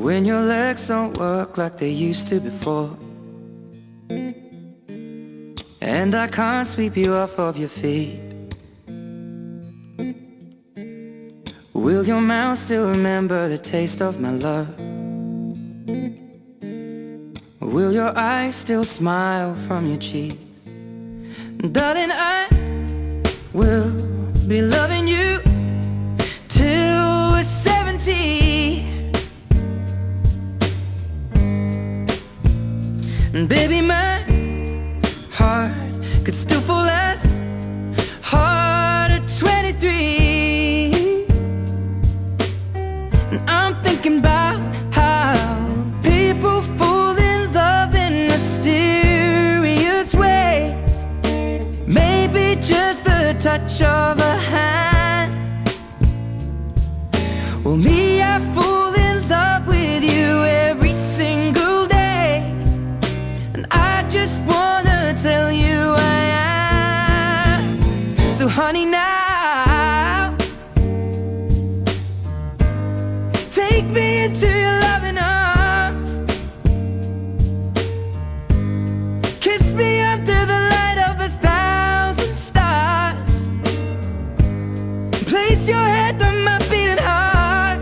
When your legs don't work like they used to before, and I can't sweep you off of your feet, will your mouth still remember the taste of my love? Will your eyes still smile from your cheeks? Darling, I will be loving you till we're 70. And baby, my heart could still fall as hard at 23. And I'm thinking about how people fall in love in mysterious ways. Maybe just the touch of a hand. Well, me, I fall in love with you every single day, and I just wanna tell you I am. So honey, now take me into your loving arms. Kiss me under the light of 1,000 stars. Place your head on my beating heart.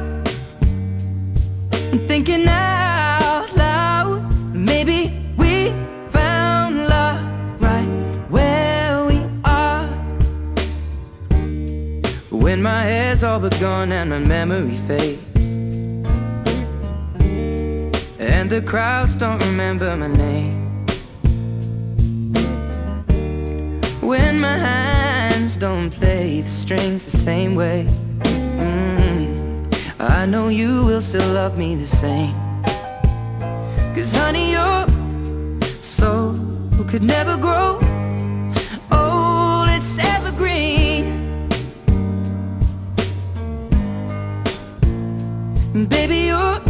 I'm thinking out loud, maybe we found love right where we are. When my hair's all but gone and my memory fades, and the crowds don't remember my name, when my hands don't play the strings the same way, I know you will still love me the same. 'Cause honey, your soul could never grow old, it's evergreen. Baby, you're